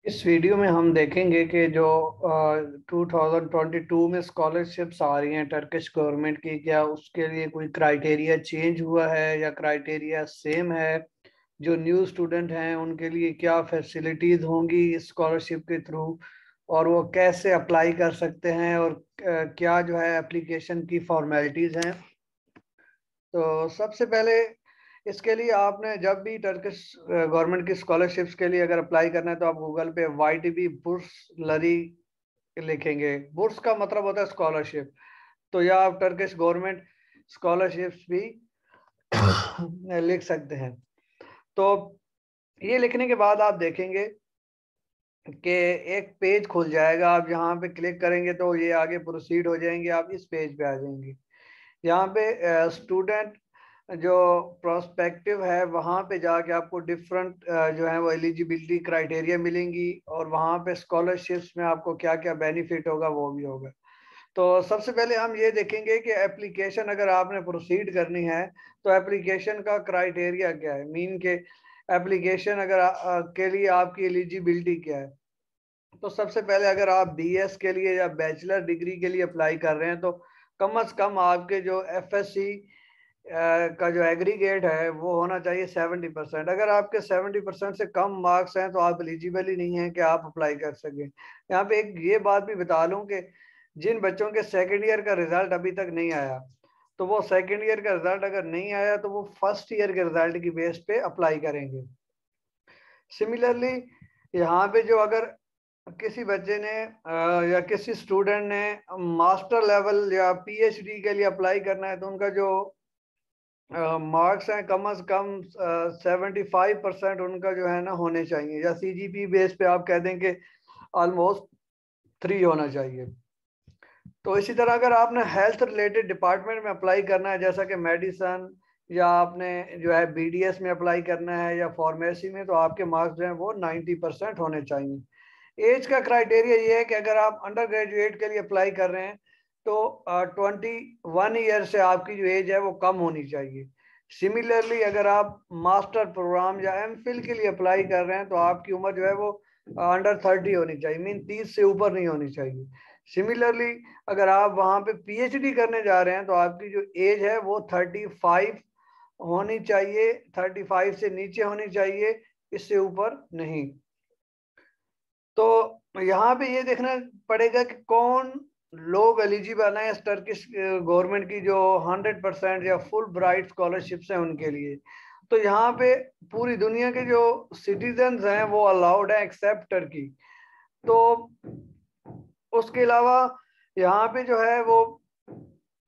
इस वीडियो में हम देखेंगे कि जो 2022 में स्कॉलरशिप्स आ रही हैं टर्किश गवर्नमेंट की, क्या उसके लिए कोई क्राइटेरिया चेंज हुआ है या क्राइटेरिया सेम है। जो न्यू स्टूडेंट हैं उनके लिए क्या फैसिलिटीज़ होंगी इस स्कॉलरशिप के थ्रू, और वो कैसे अप्लाई कर सकते हैं, और क्या जो है एप्लीकेशन की फॉर्मेलिटीज़ हैं। तो सबसे पहले इसके लिए आपने जब भी टर्किश गवर्नमेंट की स्कॉलरशिप्स के लिए अगर अप्लाई करना है तो आप गूगल पे YTB बुर्स लरी लिखेंगे। बुर्स का मतलब होता है स्कॉलरशिप, तो या आप टर्किश गवर्नमेंट स्कॉलरशिप्स भी लिख सकते हैं। तो ये लिखने के बाद आप देखेंगे कि एक पेज खुल जाएगा। आप यहाँ पे क्लिक करेंगे तो ये आगे प्रोसीड हो जाएंगे, आप इस पेज पे आ जाएंगे। यहाँ पे स्टूडेंट जो प्रोस्पेक्टिव है वहाँ पे जाके आपको डिफरेंट जो है वो एलिजिबिलिटी क्राइटेरिया मिलेंगी, और वहाँ पे स्कॉलरशिप्स में आपको क्या क्या बेनिफिट होगा वो भी होगा। तो सबसे पहले हम ये देखेंगे कि एप्लीकेशन अगर आपने प्रोसीड करनी है तो एप्लीकेशन का क्राइटेरिया क्या है, मीन के एप्लीकेशन अगर के लिए आपकी एलिजिबिलिटी क्या है। तो सबसे पहले अगर आप BS के लिए या बैचलर डिग्री के लिए अप्लाई कर रहे हैं तो कम से कम आपके जो FSC का जो एग्रीगेट है वो होना चाहिए 70%। अगर आपके 70% से कम मार्क्स हैं तो आप एलिजिबल ही नहीं हैं कि आप अप्लाई कर सकें। यहाँ पे एक ये बात भी बता लूँ कि जिन बच्चों के सेकेंड ईयर का रिजल्ट अभी तक नहीं आया, तो वो सेकेंड ईयर का रिजल्ट अगर नहीं आया तो वो फर्स्ट ईयर के रिजल्ट की बेस पे अप्लाई करेंगे। सिमिलरली यहाँ पे जो अगर किसी बच्चे ने या किसी स्टूडेंट ने मास्टर लेवल या PhD के लिए अप्लाई करना है तो उनका जो मार्क्स हैं कम से कम 75% उनका जो है ना होने चाहिए, या CGP बेस पे आप कह दें कि ऑलमोस्ट 3 होना चाहिए। तो इसी तरह अगर आपने हेल्थ रिलेटेड डिपार्टमेंट में अप्लाई करना है जैसा कि मेडिसन, या आपने जो है BDS में अप्लाई करना है या फार्मेसी में, तो आपके मार्क्स जो हैं वो 90% होने चाहिए। एज का क्राइटेरिया ये है कि अगर आप अंडर ग्रेजुएट के लिए अप्लाई कर रहे हैं तो 21 ईयर से आपकी जो एज है वो कम होनी चाहिए। सिमिलरली अगर आप मास्टर प्रोग्राम या MPhil के लिए अप्लाई कर रहे हैं तो आपकी उम्र जो है वो अंडर 30 होनी चाहिए, मीन 30 से ऊपर नहीं होनी चाहिए। सिमिलरली अगर आप वहाँ पे PhD करने जा रहे हैं तो आपकी जो एज है वो 35 होनी चाहिए, 35 से नीचे होनी चाहिए, इससे ऊपर नहीं। तो यहाँ पे ये देखना पड़ेगा कि कौन लोग एलिजिबल हैं इस टर्किश गवर्नमेंट की जो 100% या फुल ब्राइट स्कॉलरशिप्स हैं उनके लिए। तो यहाँ पे पूरी दुनिया के जो सिटीजन्स हैं वो अलाउड है एक्सेप्ट टर्की। तो उसके अलावा यहाँ पे जो है वो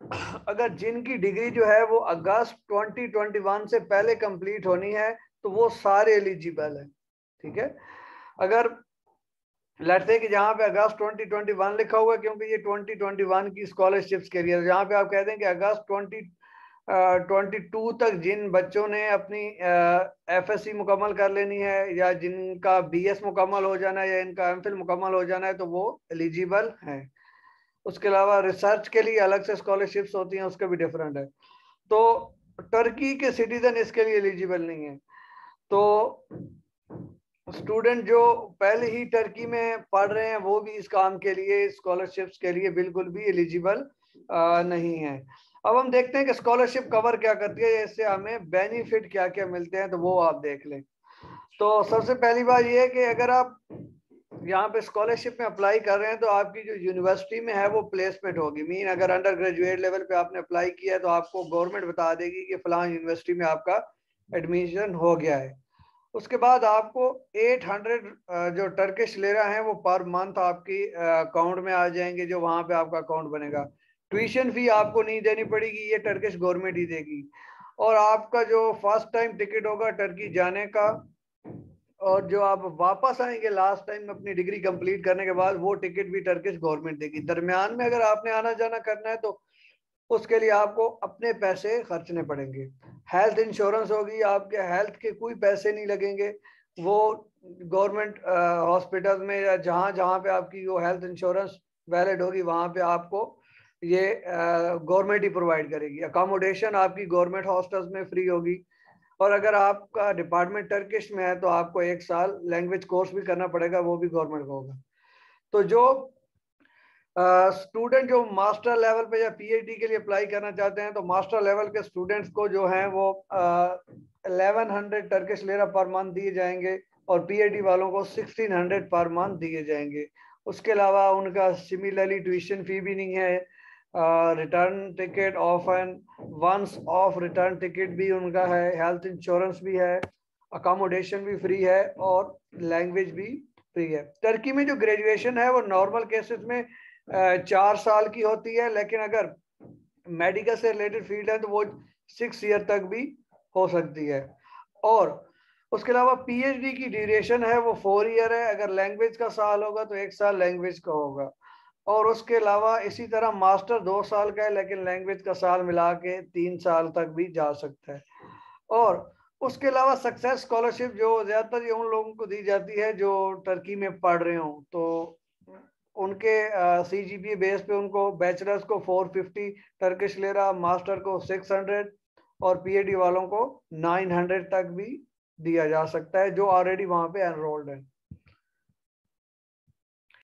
अगर जिनकी डिग्री जो है वो अगस्त 2021 से पहले कंप्लीट होनी है तो वो सारे एलिजिबल है। ठीक है, अगर लेट्स से कि जहाँ पे अगस्त 2021 लिखा हुआ है क्योंकि ये 2021 की स्कॉलरशिप्स के लिए, जहाँ पे आप कह दें कि अगस्त 2022 तक जिन बच्चों ने अपनी FSC मुकम्मल कर लेनी है, या जिनका BS मुकम्मल हो जाना है, या इनका MPhil मुकम्मल हो जाना है, तो वो एलिजिबल हैं। उसके अलावा रिसर्च के लिए अलग से स्कॉलरशिप्स होती हैं, उसका भी डिफरेंट है। तो टर्की के सिटीजन इसके लिए एलिजिबल नहीं है। तो स्टूडेंट जो पहले ही टर्की में पढ़ रहे हैं वो भी इस काम के लिए, स्कॉलरशिप्स के लिए बिल्कुल भी एलिजिबल नहीं है। अब हम देखते हैं कि स्कॉलरशिप कवर क्या करती है, इससे हमें बेनिफिट क्या क्या मिलते हैं, तो वो आप देख लें। तो सबसे पहली बात ये है कि अगर आप यहाँ पे स्कॉलरशिप में अप्लाई कर रहे हैं तो आपकी जो यूनिवर्सिटी में है वो प्लेसमेंट होगी। मीन अगर अंडर ग्रेजुएट लेवल पे आपने अप्लाई किया है तो आपको गवर्नमेंट बता देगी कि फलां यूनिवर्सिटी में आपका एडमिशन हो गया है। उसके बाद आपको 800 जो टर्किश लेरा हैं वो पर मंथ आपकी अकाउंट में आ जाएंगे, जो वहां पे आपका अकाउंट बनेगा। ट्यूशन फी आपको नहीं देनी पड़ेगी, ये टर्किश गवर्नमेंट ही देगी। और आपका जो फर्स्ट टाइम टिकट होगा टर्की जाने का, और जो आप वापस आएंगे लास्ट टाइम अपनी डिग्री कंप्लीट करने के बाद, वो टिकट भी टर्किश गवर्नमेंट देगी। दरमियान में अगर आपने आना जाना करना है तो उसके लिए आपको अपने पैसे खर्चने पड़ेंगे। हेल्थ इंश्योरेंस होगी, आपके हेल्थ के कोई पैसे नहीं लगेंगे, वो गवर्नमेंट हॉस्पिटल में या जहाँ जहाँ पे आपकी वो हेल्थ इंश्योरेंस वैलिड होगी वहाँ पे आपको ये गवर्नमेंट ही प्रोवाइड करेगी। अकोमोडेशन आपकी गवर्नमेंट हॉस्टल्स में फ्री होगी। और अगर आपका डिपार्टमेंट टर्किश में है तो आपको 1 साल लैंग्वेज कोर्स भी करना पड़ेगा, वो भी गवर्नमेंट का होगा। तो जो स्टूडेंट जो मास्टर लेवल पे या पीएचडी के लिए अप्लाई करना चाहते हैं, तो मास्टर लेवल के स्टूडेंट्स को जो है वो 1100 टर्किश लेरा पर मंथ दिए जाएंगे और पीएचडी वालों को 1600 पर मंथ दिए जाएंगे। उसके अलावा उनका सिमिलरली ट्यूशन फी भी नहीं है, return ticket of and once of return ticket भी उनका है, हेल्थ इंश्योरेंस भी है, अकोमोडेशन भी फ्री है और लैंग्वेज भी फ्री है। टर्की में जो ग्रेजुएशन है वो नॉर्मल केसेस में 4 साल की होती है, लेकिन अगर मेडिकल से रिलेटेड फील्ड है तो वो 6 ईयर तक भी हो सकती है। और उसके अलावा पीएचडी की ड्यूरेशन है वो 4 ईयर है। अगर लैंग्वेज का साल होगा तो 1 साल लैंग्वेज का होगा। और उसके अलावा इसी तरह मास्टर 2 साल का है, लेकिन लैंग्वेज का साल मिला के 3 साल तक भी जा सकता है। और उसके अलावा सक्सेस स्कॉलरशिप जो ज्यादातर ये उन लोगों को दी जाती है जो टर्की में पढ़ रहे हो, तो उनके सीजीपीए बेस पे उनको बैचलर्स को 450 टर्किश लेरा, मास्टर को 600 और पीएचडी वालों को 900 तक भी दिया जा सकता है जो ऑलरेडी वहां पे एनरोल्ड है।